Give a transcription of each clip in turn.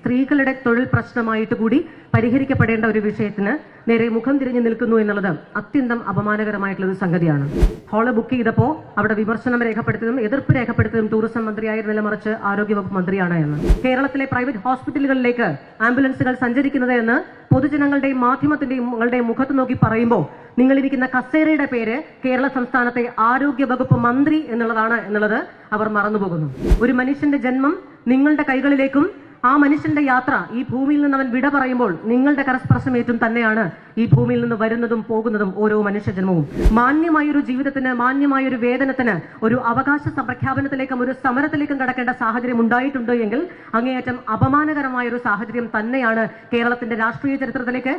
സ്ത്രീകളുടെ തൊഴിൽ പ്രശ്നമായിട്ട് കൂടി പരിഹരിക്കപ്പെടേണ്ട ഒരു വിഷയത്തിന് നേരെ മുഖം തിരിഞ്ഞു നിൽക്കുന്നു എന്നുള്ളത് അത്യന്തം അപമാനകരമായിട്ടുള്ള ഒരു സംഗതിയാണ്. ഹാള് ബുക്ക് ചെയ്തപ്പോൾ അവിടെ വിമർശനം രേഖപ്പെടുത്തിയതും എതിർപ്പ് രേഖപ്പെടുത്തിയതും ടൂറിസം മന്ത്രിയായിരുന്നില്ല, മറിച്ച് ആരോഗ്യവകുപ്പ് മന്ത്രിയാണ് എന്ന്. കേരളത്തിലെ പ്രൈവറ്റ് ഹോസ്പിറ്റലുകളിലേക്ക് ആംബുലൻസുകൾ സഞ്ചരിക്കുന്നത് എന്ന് പൊതുജനങ്ങളുടെയും മാധ്യമത്തിന്റെയും മുഖത്ത് നോക്കി പറയുമ്പോൾ നിങ്ങളിരിക്കുന്ന കസേരയുടെ പേര് കേരള സംസ്ഥാനത്തെ ആരോഗ്യ വകുപ്പ് മന്ത്രി എന്നുള്ളത് അവർ മറന്നുപോകുന്നു. ഒരു മനുഷ്യന്റെ ജന്മം നിങ്ങളുടെ കൈകളിലേക്കും ആ മനുഷ്യന്റെ യാത്ര ഈ ഭൂമിയിൽ നിന്ന് അവൻ വിട പറയുമ്പോൾ നിങ്ങളുടെ കരസ്പർശമേറ്റും തന്നെയാണ് ഈ ഭൂമിയിൽ നിന്ന് വരുന്നതും പോകുന്നതും ഓരോ മനുഷ്യജന്മവും. മാന്യമായൊരു ജീവിതത്തിന്, മാന്യമായൊരു വേതനത്തിന്, ഒരു അവകാശ പ്രഖ്യാപനത്തിലേക്കും ഒരു സമരത്തിലേക്കും കടക്കേണ്ട സാഹചര്യം ഉണ്ടായിട്ടുണ്ട് എങ്കിൽ അങ്ങേയറ്റം അപമാനകരമായൊരു സാഹചര്യം തന്നെയാണ് കേരളത്തിന്റെ രാഷ്ട്രീയ ചരിത്രത്തിലേക്ക്.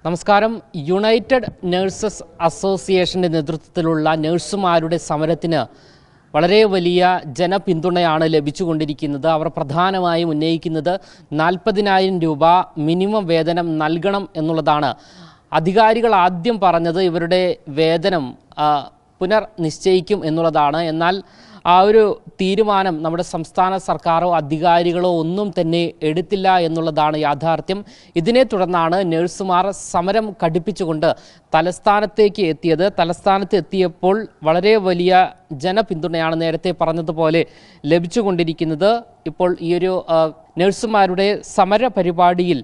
നമസ്കാരം. യുണൈറ്റഡ് നഴ്സസ് അസോസിയേഷന്റെ നേതൃത്വത്തിലുള്ള നഴ്സുമാരുടെ സമരത്തിന് വളരെ വലിയ ജനപിന്തുണയാണ് ലഭിച്ചുകൊണ്ടിരിക്കുന്നത്. അവർ പ്രധാനമായും ഉന്നയിക്കുന്നത് 40,000 രൂപ മിനിമം വേതനം നൽകണം എന്നുള്ളതാണ്. അധികാരികൾ ആദ്യം പറഞ്ഞത് ഇവരുടെ വേതനം പുനർനിശ്ചയിക്കും എന്നുള്ളതാണ്. എന്നാൽ ആ ഒരു തീരുമാനം നമ്മുടെ സംസ്ഥാന സർക്കാരോ അധികാരികളോ ഒന്നും തന്നെ എടുത്തില്ല എന്നുള്ളതാണ് യാഥാർത്ഥ്യം. ഇതിനെ തുടർന്നാണ് നഴ്സുമാർ സമരം കടുപ്പിച്ചുകൊണ്ട് തലസ്ഥാനത്തേക്ക് എത്തിയത്. തലസ്ഥാനത്ത് എത്തിയപ്പോൾ വളരെ വലിയ ജനപിന്തുണയാണ് നേരത്തെ പറഞ്ഞതുപോലെ ലഭിച്ചുകൊണ്ടിരിക്കുന്നത്. ഇപ്പോൾ ഈ ഒരു നഴ്സുമാരുടെ സമര പരിപാടിയിൽ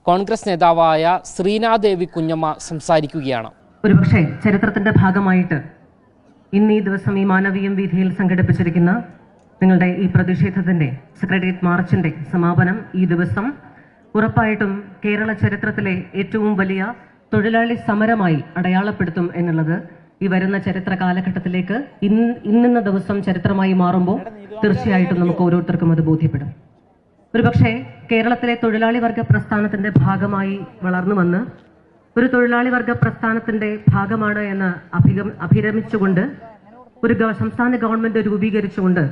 കോൺഗ്രസ് നേതാവായ ശ്രീനാദേവി കുഞ്ഞമ്മ സംസാരിക്കുകയാണ്. ഒരുപക്ഷെ ചരിത്രത്തിന്റെ ഭാഗമായിട്ട് ഇന്ന് ഈ ദിവസം ഈ മാനവീയം വീഥിയിൽ സംഘടിപ്പിച്ചിരിക്കുന്ന നിങ്ങളുടെ ഈ പ്രതിഷേധത്തിന്റെ സെക്രട്ടേറിയറ്റ് മാർച്ചിന്റെ സമാപനം ഈ ദിവസം ഉറപ്പായിട്ടും കേരള ചരിത്രത്തിലെ ഏറ്റവും വലിയ തൊഴിലാളി സമരമായി അടയാളപ്പെടുത്തും എന്നുള്ളത് ഈ വരുന്ന ചരിത്ര കാലഘട്ടത്തിലേക്ക് ഇന്ന ദിവസം ചരിത്രമായി മാറുമ്പോൾ തീർച്ചയായിട്ടും നമുക്ക് ഓരോരുത്തർക്കും അത് ബോധ്യപ്പെടും. ഒരുപക്ഷെ കേരളത്തിലെ തൊഴിലാളി വർഗ പ്രസ്ഥാനത്തിന്റെ ഭാഗമായി വളർന്നു വന്ന് ഒരു തൊഴിലാളി വർഗ പ്രസ്ഥാനത്തിന്റെ ഭാഗമാണ് എന്ന് അഭിരമിച്ചുകൊണ്ട് ഒരു സംസ്ഥാന ഗവൺമെന്റ് രൂപീകരിച്ചുകൊണ്ട്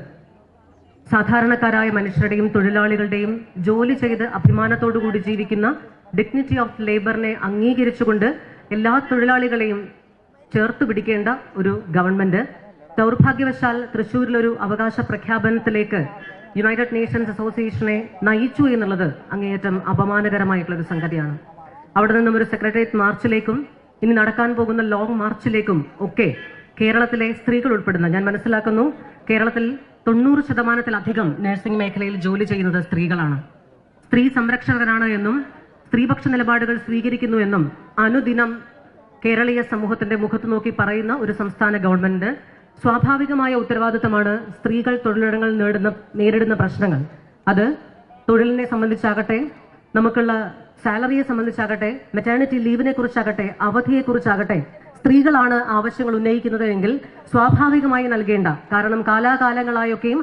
സാധാരണക്കാരായ മനുഷ്യരുടെയും തൊഴിലാളികളുടെയും ജോലി ചെയ്ത് അഭിമാനത്തോടുകൂടി ജീവിക്കുന്ന ഡിഗ്നിറ്റി ഓഫ് ലേബറിനെ അംഗീകരിച്ചുകൊണ്ട് എല്ലാ തൊഴിലാളികളെയും ചേർത്ത് പിടിക്കേണ്ട ഒരു ഗവൺമെന്റ് ദൗർഭാഗ്യവശാൽ തൃശ്ശൂരിലൊരു അവകാശ പ്രഖ്യാപനത്തിലേക്ക് യുണൈറ്റഡ് നേഷൻസ് അസോസിയേഷനെ നയിച്ചു എന്നുള്ളത് അങ്ങേയറ്റം അപമാനകരമായിട്ടുള്ളൊരു സംഗതിയാണ്. അവിടെ നിന്നും ഒരു സെക്രട്ടേറിയറ്റ് മാർച്ചിലേക്കും ഇനി നടക്കാൻ പോകുന്ന ലോങ് മാർച്ചിലേക്കും ഒക്കെ കേരളത്തിലെ സ്ത്രീകൾ ഉൾപ്പെടുന്ന, ഞാൻ മനസ്സിലാക്കുന്നു കേരളത്തിൽ 90% നഴ്സിംഗ് മേഖലയിൽ ജോലി ചെയ്യുന്നത് സ്ത്രീകളാണ്. സ്ത്രീ സംരക്ഷകരാണ് എന്നും സ്ത്രീപക്ഷ നിലപാടുകൾ സ്വീകരിക്കുന്നു എന്നും അനുദിനം കേരളീയ സമൂഹത്തിന്റെ മുഖത്ത് നോക്കി പറയുന്ന ഒരു സംസ്ഥാന ഗവൺമെന്റ് സ്വാഭാവികമായ ഉത്തരവാദിത്തമാണ് സ്ത്രീകൾ തൊഴിലിടങ്ങൾ നേരിടുന്ന പ്രശ്നങ്ങൾ. അത് തൊഴിലിനെ സംബന്ധിച്ചാകട്ടെ, നമുക്കുള്ള സാലറിയെ സംബന്ധിച്ചാകട്ടെ, മെറ്റേണിറ്റി ലീവിനെ കുറിച്ചാകട്ടെ, അവധിയെക്കുറിച്ചാകട്ടെ സ്ത്രീകളാണ് ആവശ്യങ്ങൾ ഉന്നയിക്കുന്നത് എങ്കിൽ സ്വാഭാവികമായി നൽകേണ്ട, കാരണം കാലാകാലങ്ങളായൊക്കെയും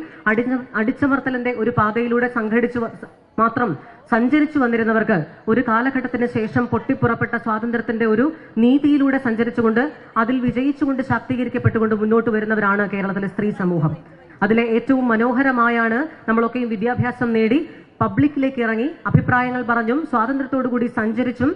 അടിച്ചമർത്തലിന്റെ ഒരു പാതയിലൂടെ മാത്രം സഞ്ചരിച്ചു വന്നിരുന്നവർക്ക് ഒരു കാലഘട്ടത്തിന് ശേഷം പൊട്ടിപ്പുറപ്പെട്ട സ്വാതന്ത്ര്യത്തിന്റെ ഒരു നീതിയിലൂടെ സഞ്ചരിച്ചുകൊണ്ട് അതിൽ വിജയിച്ചുകൊണ്ട് ശാക്തീകരിക്കപ്പെട്ടുകൊണ്ട് മുന്നോട്ട് വരുന്നവരാണ് കേരളത്തിലെ സ്ത്രീ സമൂഹം. അതിലെ ഏറ്റവും മനോഹരമായാണ് നമ്മളൊക്കെയും വിദ്യാഭ്യാസം നേടി പബ്ലിക്കിലേക്ക് ഇറങ്ങി അഭിപ്രായങ്ങൾ പറഞ്ഞും സ്വാതന്ത്ര്യത്തോടുകൂടി സഞ്ചരിച്ചും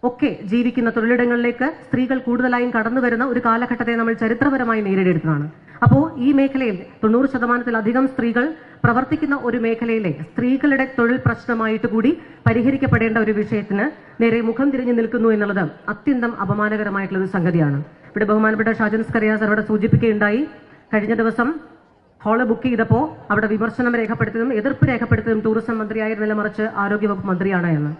ഒക്കെ ജീവിക്കുന്ന തൊഴിലിടങ്ങളിലേക്ക് സ്ത്രീകൾ കൂടുതലായും കടന്നു വരുന്ന ഒരു കാലഘട്ടത്തെ നമ്മൾ ചരിത്രപരമായി നേരിടുന്നതാണ്. അപ്പോൾ ഈ മേഖലയിൽ 90%-ലധികം സ്ത്രീകൾ പ്രവർത്തിക്കുന്ന ഒരു മേഖലയിലെ സ്ത്രീകളുടെ തൊഴിൽ പ്രശ്നമായിട്ട് കൂടി പരിഹരിക്കപ്പെടേണ്ട ഒരു വിഷയത്തിന് നേരെ മുഖം തിരിഞ്ഞു നിൽക്കുന്നു എന്നുള്ളത് അത്യന്തം അപമാനകരമായിട്ടുള്ള ഒരു സംഗതിയാണ്. ഇവിടെ ബഹുമാനപ്പെട്ട ഷാജൻ സ്കറിയ സർ അവിടെ സൂചിപ്പിക്കുകയുണ്ടായി, കഴിഞ്ഞ ദിവസം ഹാള് ബുക്ക് ചെയ്തപ്പോൾ അവിടെ വിമർശനം രേഖപ്പെടുത്തിയതും എതിർപ്പ് രേഖപ്പെടുത്തിയതും ടൂറിസം മന്ത്രിയായിരുന്നില്ല, മറിച്ച് ആരോഗ്യവകുപ്പ് മന്ത്രിയാണ് എന്ന്.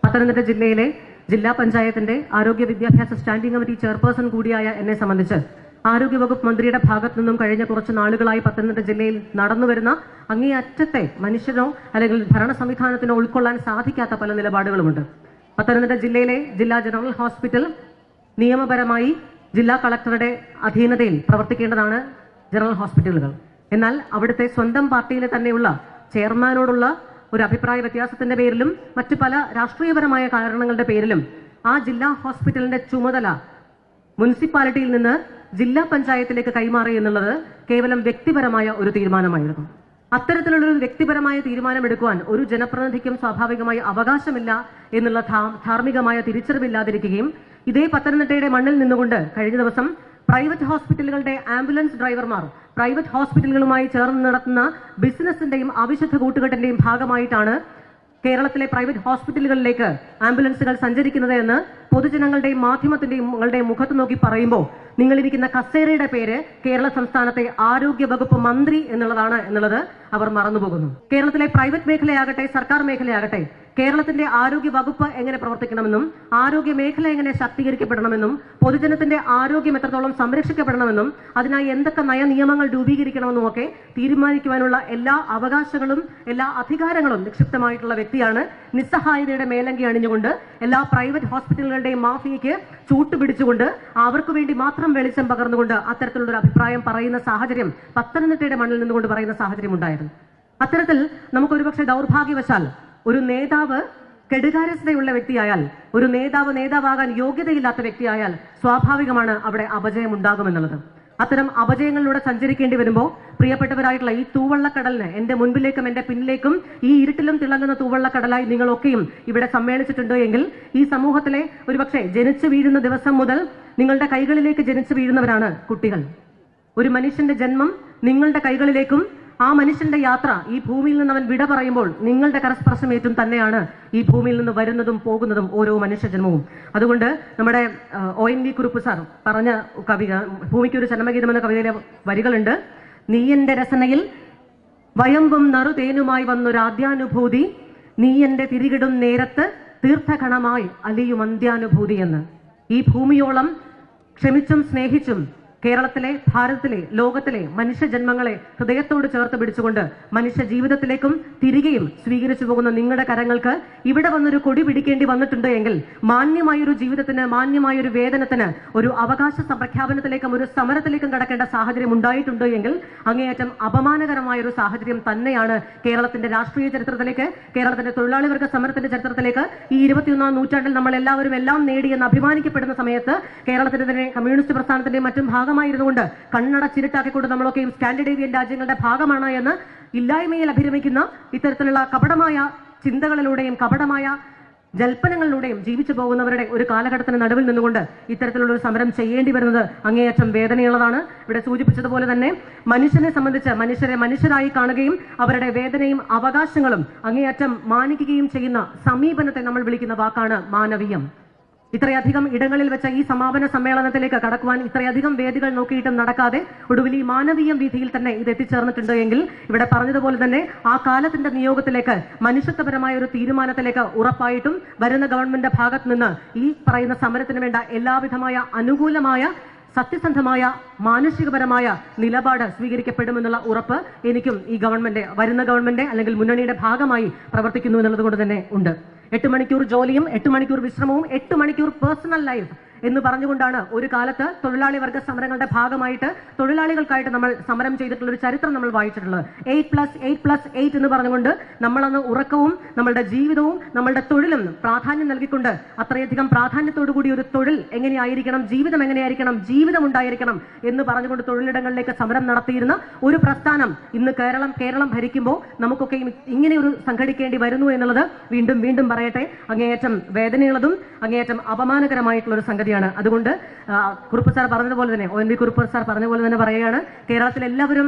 പത്തനംതിട്ട ജില്ലയിലെ ജില്ലാ പഞ്ചായത്തിന്റെ ആരോഗ്യ വിദ്യാഭ്യാസ സ്റ്റാൻഡിംഗ് കമ്മിറ്റി ചെയർപേഴ്സൺ കൂടിയായ എന്നെ സംബന്ധിച്ച് ആരോഗ്യവകുപ്പ് മന്ത്രിയുടെ ഭാഗത്തു നിന്നും കഴിഞ്ഞ കുറച്ച് നാളുകളായി പത്തനംതിട്ട ജില്ലയിൽ നടന്നുവരുന്ന അങ്ങേയറ്റത്തെ മനുഷ്യനോ അല്ലെങ്കിൽ ഭരണ സംവിധാനത്തിനോ ഉൾക്കൊള്ളാൻ സാധിക്കാത്ത പല നിലപാടുകളുമുണ്ട്. പത്തനംതിട്ട ജില്ലയിലെ ജില്ലാ ജനറൽ ഹോസ്പിറ്റൽ നിയമപരമായി ജില്ലാ കളക്ടറുടെ അധീനതയിൽ പ്രവർത്തിക്കേണ്ടതാണ് ജനറൽ ഹോസ്പിറ്റലുകൾ. എന്നാൽ അവിടുത്തെ സ്വന്തം പാർട്ടിയിലെ തന്നെയുള്ള ചെയർമാനോടുള്ള ഒരു അഭിപ്രായ വ്യത്യാസത്തിന്റെ പേരിലും മറ്റു പല രാഷ്ട്രീയപരമായ കാരണങ്ങളുടെ പേരിലും ആ ജില്ലാ ഹോസ്പിറ്റലിന്റെ ചുമതല മുനിസിപ്പാലിറ്റിയിൽ നിന്ന് ജില്ലാ പഞ്ചായത്തിലേക്ക് കൈമാറി എന്നുള്ളത് കേവലം വ്യക്തിപരമായ ഒരു തീരുമാനമായിരുന്നു. അത്തരത്തിലുള്ളൊരു വ്യക്തിപരമായ തീരുമാനമെടുക്കുവാൻ ഒരു ജനപ്രതിനിധിക്കും സ്വാഭാവികമായി അവകാശമില്ല എന്നുള്ള ധാർമ്മികമായ തിരിച്ചറിവില്ലാതിരിക്കുകയും ഇതേ പത്തനംതിട്ടയുടെ മണ്ണിൽ നിന്നുകൊണ്ട് കഴിഞ്ഞ ദിവസം പ്രൈവറ്റ് ഹോസ്പിറ്റലുകളുടെ ആംബുലൻസ് ഡ്രൈവർമാർ പ്രൈവറ്റ് ഹോസ്പിറ്റലുകളുമായി ചേർന്ന് നടത്തുന്ന ബിസിനസിന്റെയും അവിശുദ്ധ കൂട്ടുകെട്ടിന്റെയും ഭാഗമായിട്ടാണ് കേരളത്തിലെ പ്രൈവറ്റ് ഹോസ്പിറ്റലുകളിലേക്ക് ആംബുലൻസുകൾ സഞ്ചരിക്കുന്നത് എന്ന് പൊതുജനങ്ങളുടെയും മാധ്യമത്തിന്റെയും മുഖത്ത് നോക്കി പറയുമ്പോൾ നിങ്ങളിരിക്കുന്ന കസേരയുടെ പേര് കേരള സംസ്ഥാനത്തെ ആരോഗ്യ വകുപ്പ് മന്ത്രി എന്നുള്ളത് അവർ മറന്നുപോകുന്നു. കേരളത്തിലെ പ്രൈവറ്റ് മേഖലയാകട്ടെ സർക്കാർ മേഖലയാകട്ടെ കേരളത്തിന്റെ ആരോഗ്യ വകുപ്പ് എങ്ങനെ പ്രവർത്തിക്കണമെന്നും ആരോഗ്യ മേഖല എങ്ങനെ ശാക്തീകരിക്കപ്പെടണമെന്നും പൊതുജനത്തിന്റെ ആരോഗ്യം എത്രത്തോളം സംരക്ഷിക്കപ്പെടണമെന്നും അതിനായി എന്തൊക്കെ നയനിയമങ്ങൾ രൂപീകരിക്കണമെന്നും ഒക്കെ തീരുമാനിക്കുവാനുള്ള എല്ലാ അവകാശങ്ങളും എല്ലാ അധികാരങ്ങളും നിക്ഷിപ്തമായിട്ടുള്ള വ്യക്തിയാണ്. നിസ്സഹായതയുടെ മേലങ്കി അണിഞ്ഞുകൊണ്ട് എല്ലാ പ്രൈവറ്റ് ഹോസ്പിറ്റലുകളുടെയും മാഫിയയ്ക്ക് ചൂട്ടുപിടിച്ചുകൊണ്ട് അവർക്ക് വേണ്ടി മാത്രം വെളിച്ചം പകർന്നുകൊണ്ട് അത്തരത്തിലുള്ള ഒരു അഭിപ്രായം പറയുന്ന സാഹചര്യം പത്തനംതിട്ടയുടെ മണ്ണിൽ നിന്നുകൊണ്ട് പറയുന്ന സാഹചര്യം ഉണ്ടായിരുന്നു. അത്തരത്തിൽ നമുക്ക് ഒരുപക്ഷെ ദൗർഭാഗ്യവശാൽ ഒരു നേതാവ് കെടുകാര്യസ്ഥതയുള്ള വ്യക്തിയായാൽ, ഒരു നേതാവാകാൻ യോഗ്യതയില്ലാത്ത വ്യക്തിയായാൽ സ്വാഭാവികമാണ് അവിടെ അപജയം ഉണ്ടാകുമെന്നുള്ളത്. അത്തരം അപജയങ്ങളിലൂടെ സഞ്ചരിക്കേണ്ടി വരുമ്പോൾ പ്രിയപ്പെട്ടവരായിട്ടുള്ള ഈ തൂവള്ളക്കടലിന് എന്റെ മുൻപിലേക്കും എന്റെ പിന്നിലേക്കും ഈ ഇരുട്ടിലും തിളങ്ങുന്ന തൂവള്ളക്കടലായി നിങ്ങളൊക്കെയും ഇവിടെ സമ്മേളിച്ചിട്ടുണ്ട് എങ്കിൽ ഈ സമൂഹത്തിലെ ഒരുപക്ഷെ ജനിച്ചു വീഴുന്ന ദിവസം മുതൽ നിങ്ങളുടെ കൈകളിലേക്ക് ജനിച്ചു വീഴുന്നവരാണ് കുട്ടികൾ. ഒരു മനുഷ്യന്റെ ജന്മം നിങ്ങളുടെ കൈകളിലേക്കും ആ മനുഷ്യന്റെ യാത്ര ഈ ഭൂമിയിൽ നിന്ന് അവൻ വിട പറയുമ്പോൾ നിങ്ങളുടെ കരസ്പർശമേറ്റും തന്നെയാണ് ഈ ഭൂമിയിൽ നിന്ന് വരുന്നതും പോകുന്നതും ഓരോ മനുഷ്യജന്മവും. അതുകൊണ്ട് നമ്മുടെ ONV കുറുപ്പ് സാർ പറഞ്ഞ കവിത ഭൂമിക്കൊരു ചരമഗീതം എന്ന കവിതയിലെ വരികളുണ്ട്. നീ എന്റെ രസനയിൽ വയമ്പും നറുതേനുമായി വന്നൊരാദ്യാനുഭൂതി, നീ എന്റെ തിരികിടും നേരത്ത് തീർത്ഥഗണമായി അലിയും അന്ത്യാനുഭൂതി എന്ന്. ഈ ഭൂമിയോളം ക്ഷമിച്ചും സ്നേഹിച്ചും കേരളത്തിലെ, ഭാരതത്തിലെ, ലോകത്തിലെ മനുഷ്യജന്മങ്ങളെ ഹൃദയത്തോട് ചേർത്ത് പിടിച്ചുകൊണ്ട് മനുഷ്യ ജീവിതത്തിലേക്കും തിരികെയും സ്വീകരിച്ചു പോകുന്ന നിങ്ങളുടെ കരങ്ങൾക്ക് ഇവിടെ വന്നൊരു കൊടി പിടിക്കേണ്ടി വന്നിട്ടുണ്ട് എങ്കിൽ മാന്യമായൊരു ജീവിതത്തിന്, മാന്യമായൊരു വേതനത്തിന്, ഒരു അവകാശ പ്രഖ്യാപനത്തിലേക്കും ഒരു സമരത്തിലേക്കും കടക്കേണ്ട സാഹചര്യം ഉണ്ടായിട്ടുണ്ട് എങ്കിൽ അങ്ങേയറ്റം അപമാനകരമായൊരു സാഹചര്യം തന്നെയാണ് കേരളത്തിന്റെ രാഷ്ട്രീയ ചരിത്രത്തിലേക്ക്, കേരളത്തിന്റെ തൊഴിലാളി വർഗ സമരത്തിന്റെ ചരിത്രത്തിലേക്ക് ഈ 21ാം നൂറ്റാണ്ടിൽ നമ്മൾ എല്ലാവരും എല്ലാം നേടിയെന്ന് അഭിമാനിക്കപ്പെടുന്ന സമയത്ത് കേരളത്തിന്റെ തന്നെ കമ്മ്യൂണിസ്റ്റ് പ്രസ്ഥാനത്തിന്റെയും മറ്റും ഭാഗമായിരുന്നുകൊണ്ട് കണ്ണടച്ചിരുട്ടാക്കിക്കൊണ്ട് നമ്മളൊക്കെയും സ്കാൻഡിനേവിയൻ രാജ്യങ്ങളുടെ ഭാഗമാണ് എന്ന് ഇല്ലായ്മയിൽ അഭിരമിക്കുന്ന ഇത്തരത്തിലുള്ള കപടമായ ചിന്തകളിലൂടെയും കപടമായ ജൽപ്പനങ്ങളിലൂടെയും ജീവിച്ചു പോകുന്നവരുടെ ഒരു കാലഘട്ടത്തിന് നടുവിൽ നിന്നുകൊണ്ട് ഇത്തരത്തിലുള്ള ഒരു സമരം ചെയ്യേണ്ടി വരുന്നത് അങ്ങേയറ്റം വേദനയുള്ളതാണ്. ഇവിടെ സൂചിപ്പിച്ചതുപോലെ തന്നെ മനുഷ്യനെ സംബന്ധിച്ച് മനുഷ്യരെ മനുഷ്യരായി കാണുകയും അവരുടെ വേദനയും അവകാശങ്ങളും അങ്ങേയറ്റം മാനിക്കുകയും ചെയ്യുന്ന സമീപനത്തെ നമ്മൾ വിളിക്കുന്ന വാക്കാണ് മാനവീയം. ഇത്രയധികം ഇടങ്ങളിൽ വെച്ച ഈ സമാപന സമ്മേളനത്തിലേക്ക് കടക്കുവാൻ ഇത്രയധികം വേദികൾ നോക്കിയിട്ടും നടക്കാതെ ഒടുവിൽ ഈ മാനവീയം വീതിയിൽ തന്നെ ഇത് എത്തിച്ചേർന്നിട്ടുണ്ട് എങ്കിൽ ഇവിടെ പറഞ്ഞതുപോലെ തന്നെ ആ കാലത്തിന്റെ നിയോഗത്തിലേക്ക്, മനുഷ്യത്വപരമായ ഒരു തീരുമാനത്തിലേക്ക് ഉറപ്പായിട്ടും വരുന്ന ഗവൺമെന്റ് ഭാഗത്ത് നിന്ന് ഈ പറയുന്ന സമരത്തിന് വേണ്ട എല്ലാവിധമായ അനുകൂലമായ സത്യസന്ധമായ മാനുഷികപരമായ നിലപാട് സ്വീകരിക്കപ്പെടുമെന്നുള്ള ഉറപ്പ് എനിക്കും ഈ ഗവൺമെന്റ്, വരുന്ന ഗവൺമെന്റ് അല്ലെങ്കിൽ മുന്നണിയുടെ ഭാഗമായി പ്രവർത്തിക്കുന്നു എന്നുള്ളത് കൊണ്ട് തന്നെ ഉണ്ട്. 8 മണിക്കൂർ ജോലിയും 8 മണിക്കൂർ വിശ്രമവും 8 മണിക്കൂർ പേഴ്സണൽ ലൈഫ് എന്ന് പറഞ്ഞുകൊണ്ടാണ് ഒരു കാലത്ത് തൊഴിലാളി വർഗ സമരങ്ങളുടെ ഭാഗമായിട്ട് തൊഴിലാളികൾക്കായിട്ട് നമ്മൾ സമരം ചെയ്തിട്ടുള്ള ഒരു ചരിത്രം നമ്മൾ വായിച്ചിട്ടുള്ളത്. 8+8+8 എന്ന് പറഞ്ഞുകൊണ്ട് നമ്മളന്ന് ഉറക്കവും നമ്മളുടെ ജീവിതവും നമ്മളുടെ തൊഴിലും പ്രാധാന്യം നൽകിക്കൊണ്ട് അത്രയധികം പ്രാധാന്യത്തോടു കൂടി ഒരു തൊഴിൽ എങ്ങനെയായിരിക്കണം, ജീവിതം എങ്ങനെയായിരിക്കണം, ജീവിതം ഉണ്ടായിരിക്കണം എന്ന് പറഞ്ഞുകൊണ്ട് തൊഴിലിടങ്ങളിലേക്ക് സമരം നടത്തിയിരുന്ന ഒരു പ്രസ്ഥാനം ഇന്ന് കേരളം ഭരിക്കുമ്പോൾ നമുക്കൊക്കെ ഇങ്ങനെ ഒരു സംഘടിക്കേണ്ടി വരുന്നു എന്നുള്ളത് വീണ്ടും പറയട്ടെ അങ്ങേയറ്റം വേദനയുള്ളതും അങ്ങേയറ്റം അപമാനകരമായിട്ടുള്ള ഒരു സംഗതിയാണ്. അതുകൊണ്ട് കുറുപ്പ് സാർ പറഞ്ഞതുപോലെ തന്നെ, ONV കുറുപ്പ് സാർ പറഞ്ഞ പോലെ തന്നെ പറയുകയാണ്, കേരളത്തിലെ എല്ലാവരും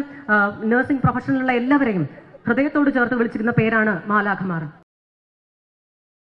നഴ്സിംഗ് പ്രൊഫഷനിലുള്ള എല്ലാവരെയും ഹൃദയത്തോട് ചേർത്ത് വിളിച്ചിരുന്ന പേരാണ് മാലാഖമാർ.